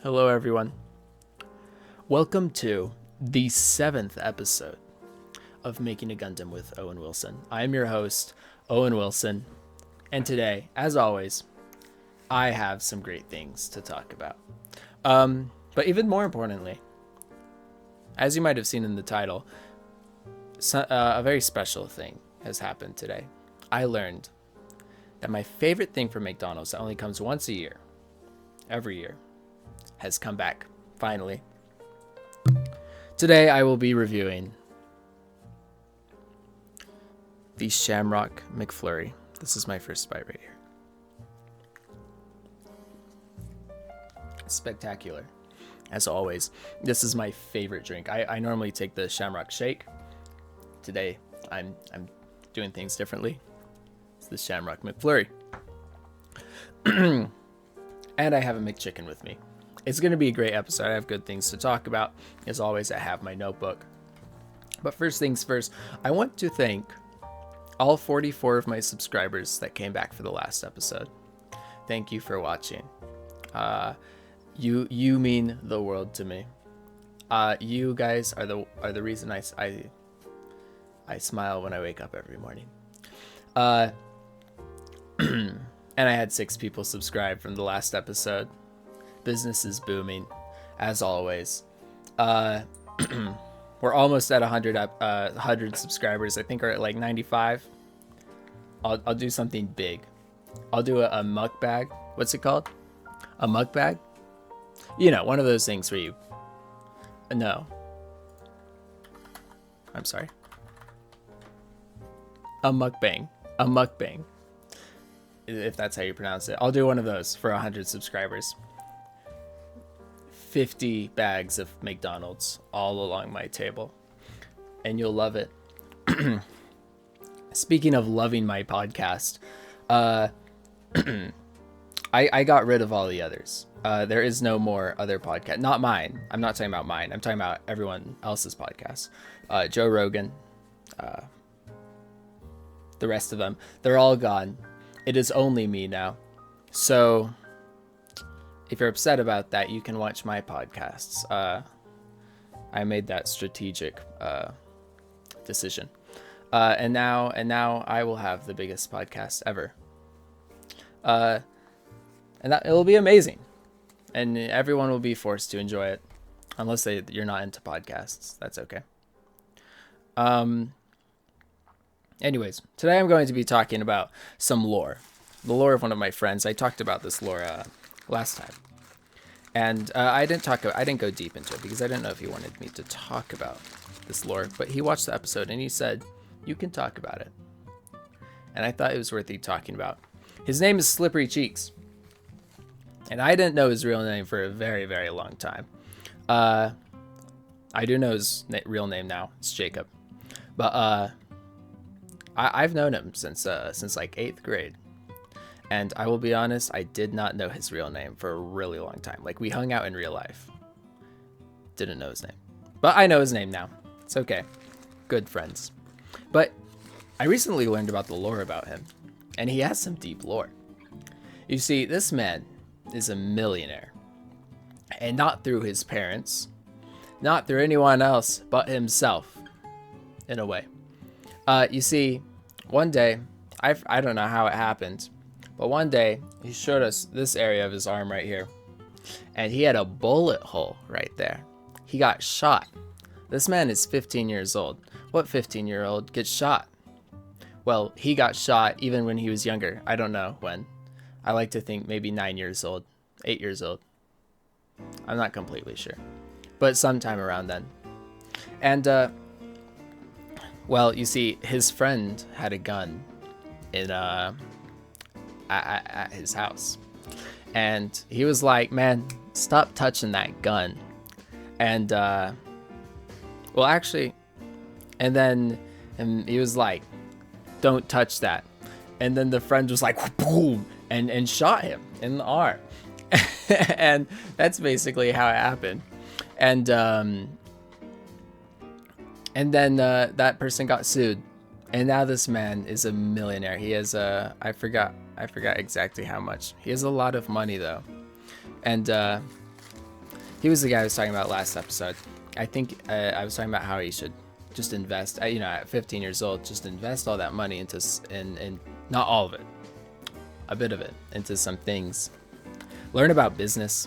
Hello, everyone. Welcome to the 7th episode of Making a Gundam with Owen Wilson. I am your host, Owen Wilson, and today, as always, I have some great things to talk about. But even more importantly, as you might have seen in the title, a very special thing has happened today. I learned that my favorite thing from McDonald's that only comes once a year, every year, has come back, finally. Today I will be reviewing the Shamrock Mcflurry. This is my first bite right here. Spectacular. As always, this is my favorite drink. I normally take the Shamrock Shake. Today I'm doing things differently. It's the Shamrock Mcflurry. And I have a McChicken with me. It's going to be a great episode. I have good things to talk about. As always, I have my notebook. But first things first, I want to thank all 44 of my subscribers that came back for the last episode. Thank you for watching. You mean the world to me. You guys are the reason I smile when I wake up every morning. And I had 6 people subscribe from the last episode. Business is booming, as always. We're almost at 100 subscribers. I think we're at like 95. I'll do something big. I'll do a mukbang. What's it called? A mukbang? You know, one of those things where you... No. I'm sorry. A mukbang. A mukbang. If that's how you pronounce it. I'll do one of those for 100 subscribers. 50 bags of McDonald's all along my table, and you'll love it. Speaking of loving my podcast, I got rid of all the others. There is no more other podcast. Not mine. I'm not talking about mine. I'm talking about everyone else's podcast. Joe Rogan, the rest of them, they're all gone. It is only me now. So if you're upset about that, you can watch my podcasts. I made that strategic decision. And now I will have the biggest podcast ever. And it'll be amazing. And everyone will be forced to enjoy it. Unless you're not into podcasts. That's okay. Anyways, today I'm going to be talking about some lore. The lore of one of my friends. I talked about this lore last time, and I didn't go deep into it because I didn't know if he wanted me to talk about this lore, but he watched the episode and he said you can talk about it, and I thought it was worth talking about. His name is Slippery Cheeks, and I didn't know his real name for a very, very long time. I do know his real name now. It's Jacob, but I've known him since like 8th grade. And I will be honest, I did not know his real name for a really long time. Like, we hung out in real life. Didn't know his name. But I know his name now. It's okay. Good friends. But I recently learned about the lore about him. And he has some deep lore. You see, this man is a millionaire. And not through his parents. Not through anyone else but himself. In a way. You see, one day, I don't know how it happened. But one day, he showed us this area of his arm right here. And he had a bullet hole right there. He got shot. This man is 15 years old. What 15-year-old gets shot? Well, he got shot even when he was younger. I don't know when. I like to think maybe 9 years old. 8 years old. I'm not completely sure. But sometime around then. And, well, you see, his friend had a gun in, at his house, and he was like, man, stop touching that gun. And well, actually, and then he was like, don't touch that. And then the friend was like, boom, and shot him in the arm. And that's basically how it happened. And then that person got sued. And now this man is a millionaire. He has I forgot exactly how much. He has a lot of money though. And He was the guy I was talking about last episode. I think I was talking about how he should just invest. At 15 years old, just invest all that money into and not all of it, a bit of it into some things. Learn about business.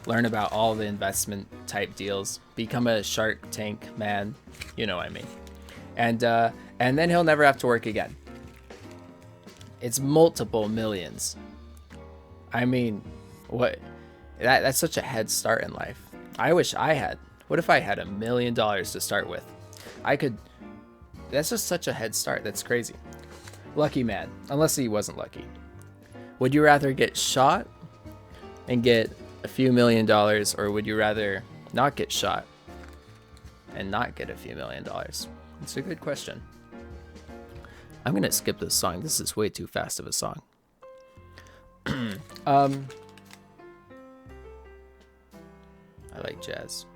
Learn about all the investment type deals. Become a Shark Tank man. You know what I mean. And then he'll never have to work again. It's multiple millions. I mean, what? That's such a head start in life. I wish I had. What if I had $1 million to start with? I could. That's just such a head start. That's crazy. Lucky man. Unless he wasn't lucky. Would you rather get shot and get a few $1 million, or would you rather not get shot and not get a few $1 million? It's a good question. I'm gonna skip this song. This is way too fast of a song. I like jazz.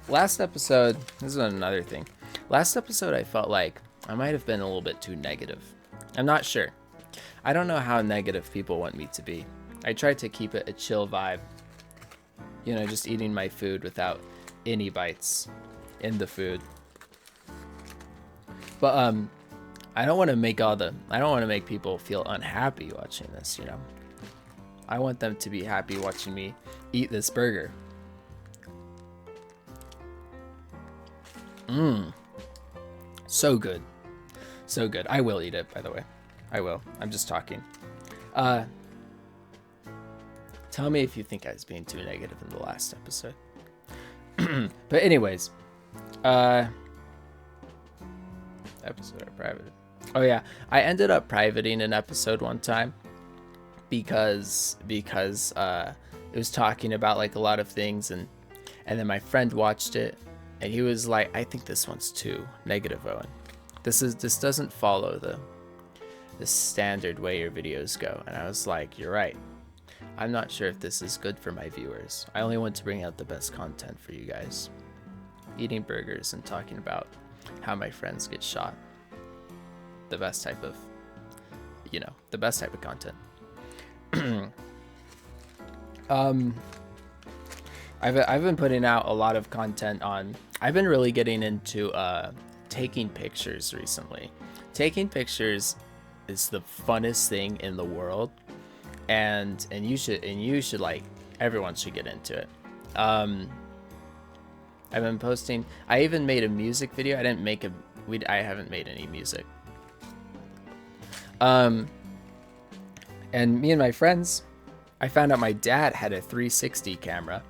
Last episode, this is another thing. Last episode, I felt like I might have been a little bit too negative. I'm not sure. I don't know how negative people want me to be. I tried to keep it a chill vibe. Just eating my food without any bites in the food. But I don't want to make people feel unhappy watching this, I want them to be happy watching me eat this burger. So good. So good. I will eat it, by the way. I will. I'm just talking. Tell me if you think I was being too negative in the last episode. But anyways, episode I privated. Oh yeah, I ended up privating an episode one time because it was talking about like a lot of things, and then my friend watched it and he was like, I think this one's too negative, Owen. This doesn't follow the standard way your videos go. And I was like, you're right. I'm not sure if this is good for my viewers. I only want to bring out the best content for you guys. Eating burgers and talking about how my friends get shot. The best type of content. I've been putting out a lot of content on. I've been really getting into taking pictures recently. Taking pictures is the funnest thing in the world, and you should like, everyone should get into it. I've been posting. I even made a music video. I haven't made any music. And me and my friends, I found out my dad had a 360 camera,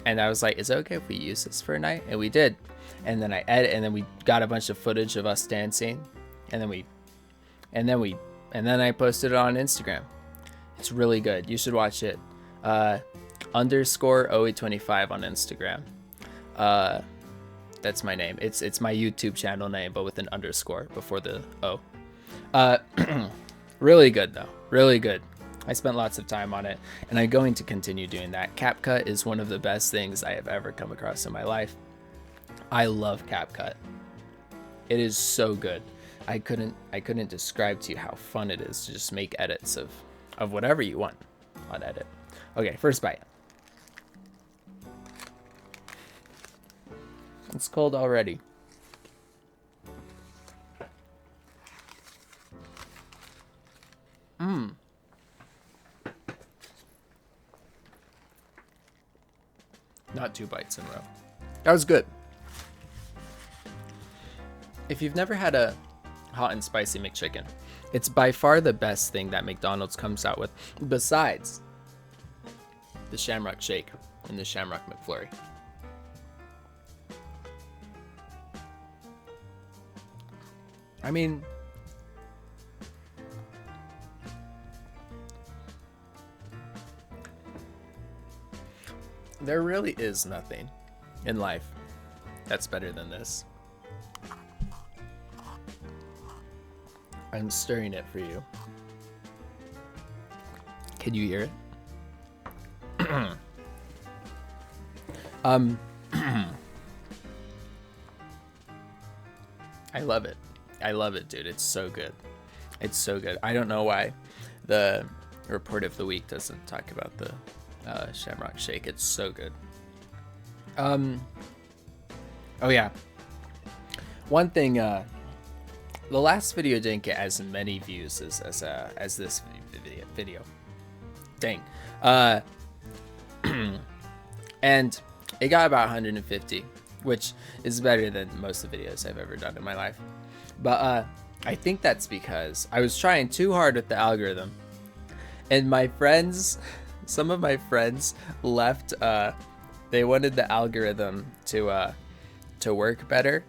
and I was like, is it okay if we use this for a night? And we did. And then then we got a bunch of footage of us dancing, and then I posted it on Instagram. It's really good. You should watch it. _Owen25 on Instagram. That's my name. It's my YouTube channel name, but with an underscore before the O. Really good though. Really good. I spent lots of time on it, and I'm going to continue doing that. CapCut is one of the best things I have ever come across in my life. I love CapCut. It is so good. I couldn't describe to you how fun it is to just make edits of whatever you want on edit. Okay, first bite. It's cold already. Not 2 bites in a row. That was good. If you've never had a hot and spicy McChicken, it's by far the best thing that McDonald's comes out with, besides the Shamrock Shake and the Shamrock Mcflurry. I mean, there really is nothing in life that's better than this. I'm stirring it for you. Can you hear it? I love it. I love it, dude. It's so good. It's so good. I don't know why the report of the week doesn't talk about the Shamrock Shake. It's so good. Oh yeah. One thing, the last video didn't get as many views as this video. Dang. And it got about 150, which is better than most of the videos I've ever done in my life. But I think that's because I was trying too hard with the algorithm, and some of my friends left. They wanted the algorithm to work better.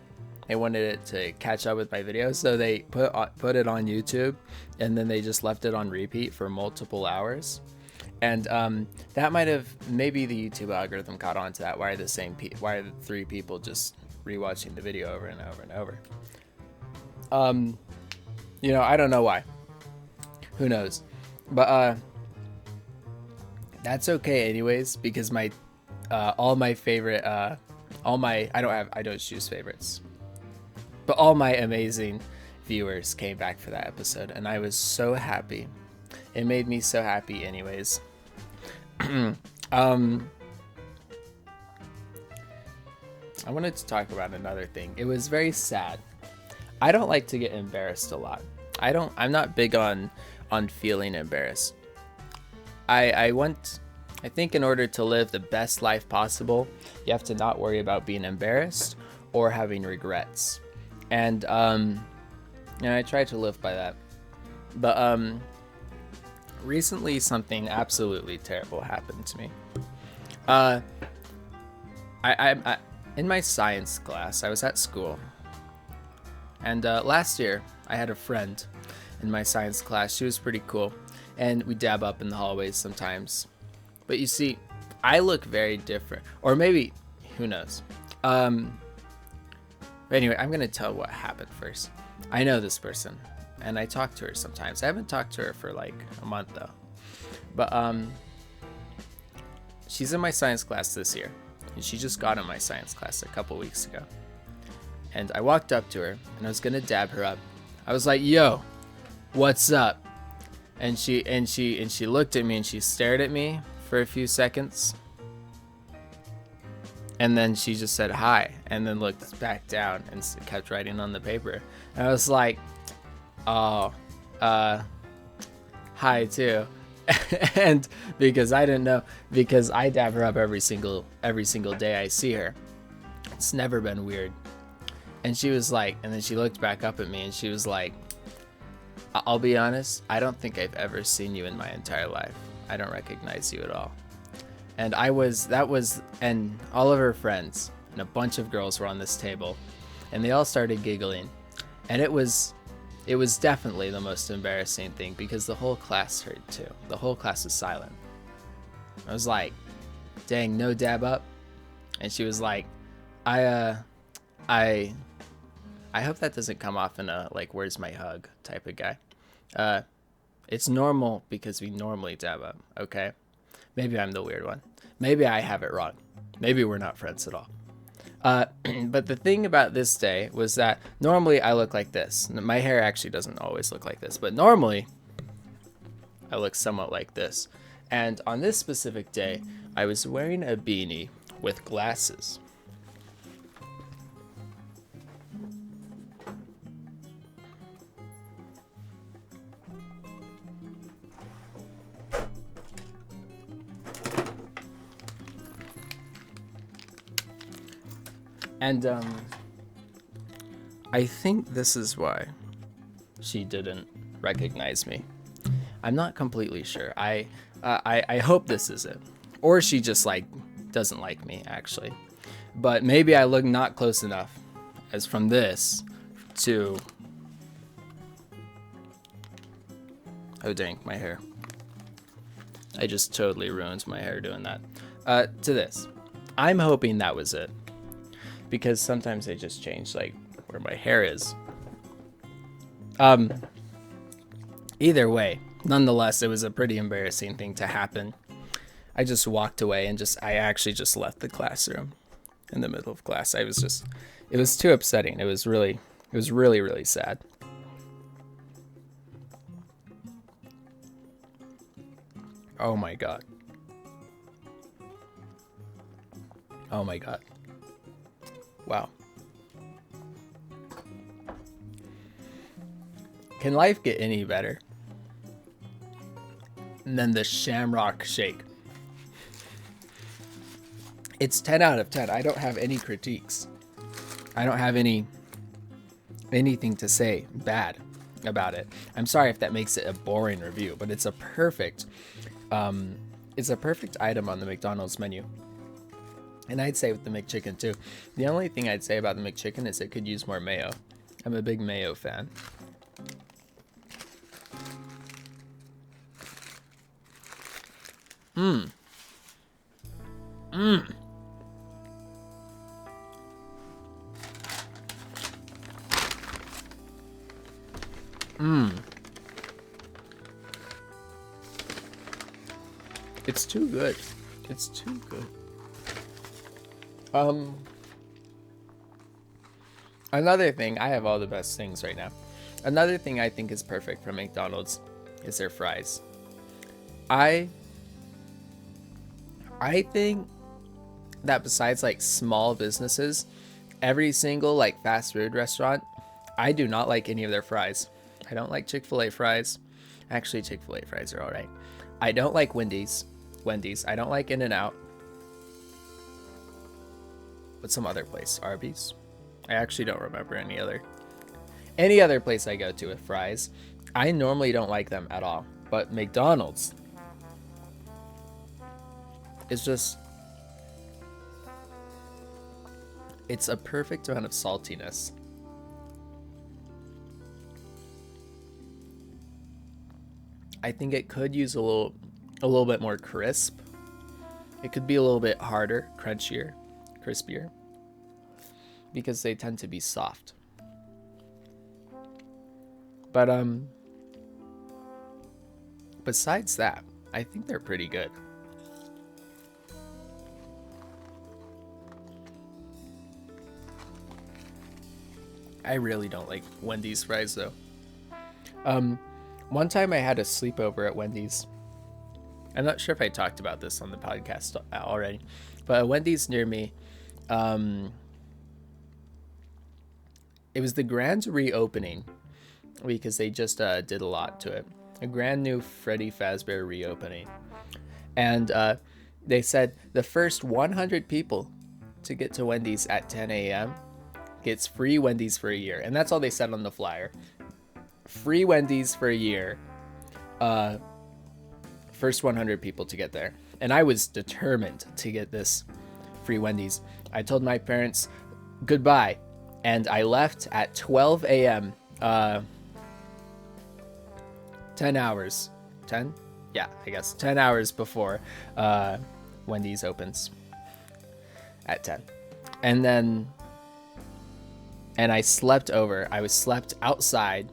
They wanted it to catch up with my videos, so they put it on YouTube, and then they just left it on repeat for multiple hours. And that might have, maybe the YouTube algorithm caught on to that. Why are the 3 people just rewatching the video over and over and over? You know, I don't know why. Who knows? But that's okay anyways, because my all my favorite I don't choose favorites, but all my amazing viewers came back for that episode, and I was so happy. It made me so happy anyways. I wanted to talk about another thing. It was very sad. I don't like to get embarrassed a lot. I'm not big on feeling embarrassed. I think in order to live the best life possible, you have to not worry about being embarrassed or having regrets. And I try to live by that. But recently something absolutely terrible happened to me. I in my science class, I was at school. And last year, I had a friend in my science class. She was pretty cool. And we dab up in the hallways sometimes. But you see, I look very different. Or maybe, who knows? But anyway, I'm going to tell what happened first. I know this person, and I talk to her sometimes. I haven't talked to her for like a month, though. But she's in my science class this year. And she just got in my science class a couple weeks ago. And I walked up to her, and I was going to dab her up. I was like, yo, what's up? And she looked at me, and she stared at me for a few seconds, and then she just said hi, and then looked back down and kept writing on the paper. And I was like, oh, hi too. And because I didn't know, because I dab her up every single day I see her, it's never been weird. And she was like, and then she looked back up at me, and she was like, I'll be honest, I don't think I've ever seen you in my entire life. I don't recognize you at all. And and all of her friends and a bunch of girls were on this table, and they all started giggling. And it was definitely the most embarrassing thing, because the whole class heard too. The whole class was silent. I was like, dang, no dab up? And she was like, I hope that doesn't come off in a like, where's my hug type of guy. It's normal because we normally dab up, okay? Maybe I'm the weird one. Maybe I have it wrong. Maybe we're not friends at all. But the thing about this day was that normally I look like this. My hair actually doesn't always look like this, but normally I look somewhat like this. And on this specific day, I was wearing a beanie with glasses. And I think this is why she didn't recognize me. I'm not completely sure. I hope this is it. Or she just like doesn't like me, actually. But maybe I look not close enough, as from this to... Oh dang, my hair. I just totally ruined my hair doing that. To this. I'm hoping that was it. Because sometimes they just change like where my hair is. Either way, nonetheless, it was a pretty embarrassing thing to happen. I just walked away and I actually just left the classroom in the middle of class. It was too upsetting. It was really, really sad. Oh my god. Oh my god. Wow. Can life get any better than the Shamrock Shake? It's 10 out of 10. I don't have any critiques. I don't have anything to say bad about it. I'm sorry if that makes it a boring review, but it's a perfect item on the McDonald's menu. And I'd say with the McChicken too. The only thing I'd say about the McChicken is it could use more mayo. I'm a big mayo fan. Mmm. Mmm. Mmm. It's too good. It's too good. Another thing, I have all the best things right now. Another thing I think is perfect from McDonald's is their fries. I think that besides like small businesses, every single like fast food restaurant, I do not like any of their fries. I don't like Chick-fil-A fries. Actually, Chick-fil-A fries are all right. I don't like Wendy's. I don't like In-N-Out. What's some other place? Arby's? I actually don't remember any other place I go to with fries. I normally don't like them at all. But McDonald's, it's just, it's a perfect amount of saltiness. I think it could use a little bit more crisp. It could be a little bit harder, crunchier, crispier, because they tend to be soft. But besides that, I think they're pretty good. I really don't like Wendy's fries though. One time I had a sleepover at Wendy's. I'm not sure if I talked about this on the podcast already, but a Wendy's near me, it was the grand reopening because they just did a lot to it. A brand new Freddy Fazbear reopening. And they said the first 100 people to get to Wendy's at 10 a.m. gets free Wendy's for a year. And that's all they said on the flyer. Free Wendy's for a year. First 100 people to get there. And I was determined to get this free Wendy's. I told my parents goodbye. And I left at 12 a.m. 10 hours. 10? Yeah, I guess 10 hours before Wendy's opens at 10. And I slept over. I was slept outside.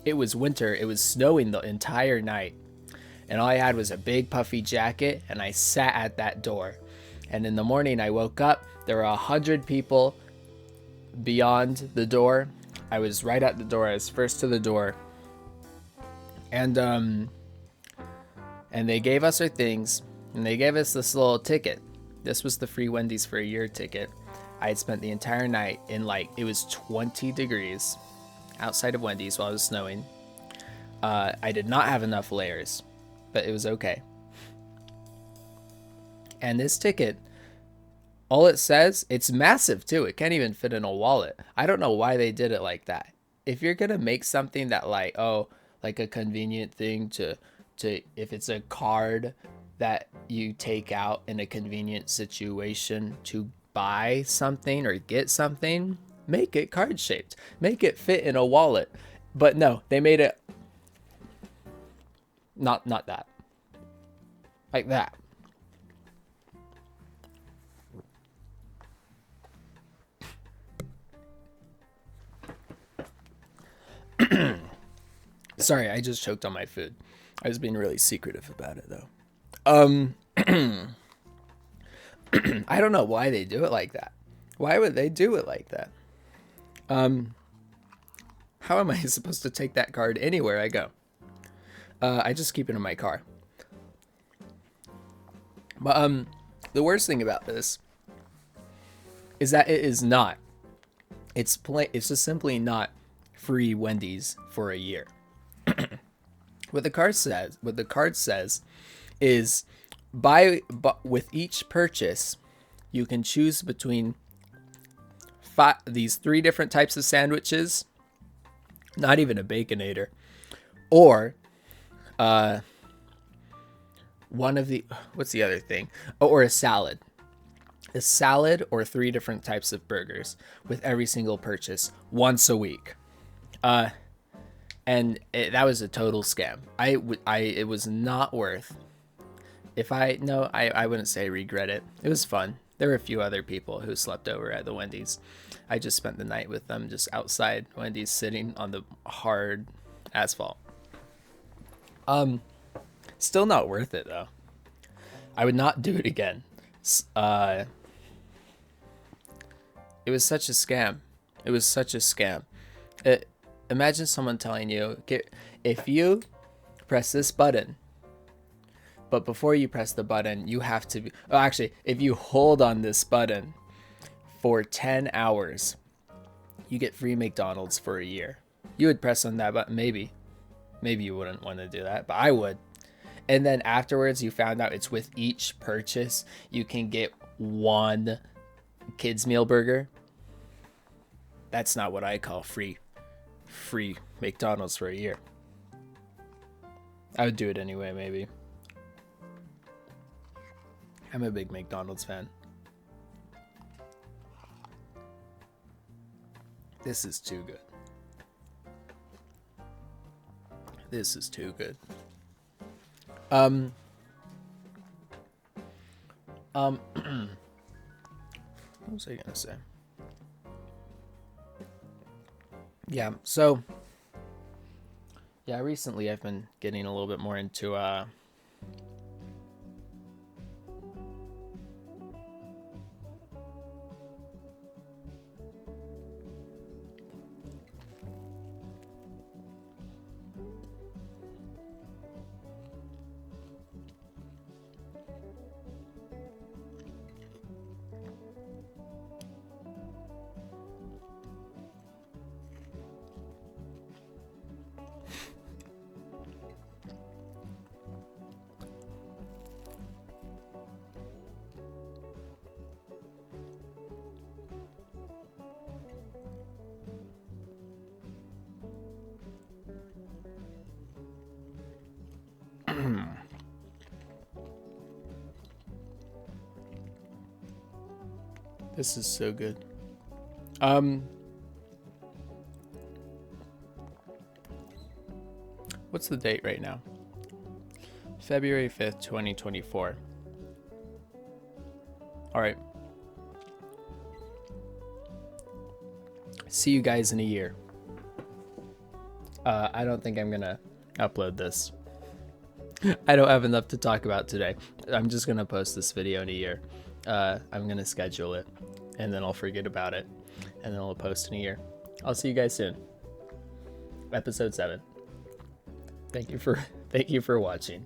It was winter. It was snowing the entire night. And all I had was a big puffy jacket, and I sat at that door. And in the morning, I woke up. There were 100 people beyond the door. I was right at the door. I was first to the door. And they gave us our things, and they gave us this little ticket. This was the free Wendy's for a year ticket. I had spent the entire night in it was 20 degrees outside of Wendy's while it was snowing. I did not have enough layers, but it was okay. And this ticket, all it says, it's massive too. It can't even fit in a wallet. I don't know why they did it like that. If you're going to make something that like a convenient thing to if it's a card that you take out in a convenient situation to buy something or get something, make it card shaped, make it fit in a wallet. But no, they made it not that, like that. Sorry, I just choked on my food. I was being really secretive about it though. I don't know why they do it like that. Why would they do it like that? How am I supposed to take that card anywhere I go? I just keep it in my car. But the worst thing about this is that it is not. It's just simply not free Wendy's for a year. What the card says is with each purchase, you can choose between these 3 different types of sandwiches, not even a Baconator, or one of the, what's the other thing? Oh, or a salad. A salad or 3 different types of burgers with every single purchase once a week. And that was a total scam. It was not worth. I wouldn't say regret it. It was fun. There were a few other people who slept over at the Wendy's. I just spent the night with them, just outside Wendy's, sitting on the hard asphalt. Still not worth it though. I would not do it again. It was such a scam. It was such a scam. Imagine someone telling you, if you press this button, but before you press the button, you have to if you hold on this button for 10 hours, you get free McDonald's for a year. You would press on that button, maybe you wouldn't want to do that, but I would. And then afterwards, you found out it's with each purchase, you can get 1 kids meal burger. That's not what I call free McDonald's for a year. I would do it anyway, maybe. I'm a big McDonald's fan. This is too good. This is too good. What was I gonna say? Yeah, so recently I've been getting a little bit more into this is so good. What's the date right now? February 5th, 2024. All right. See you guys in a year. I don't think I'm gonna upload this. I don't have enough to talk about today. I'm just gonna post this video in a year. I'm gonna schedule it, and then I'll forget about it, and then I'll post in a year. I'll see you guys soon. Episode 7. Thank you for watching.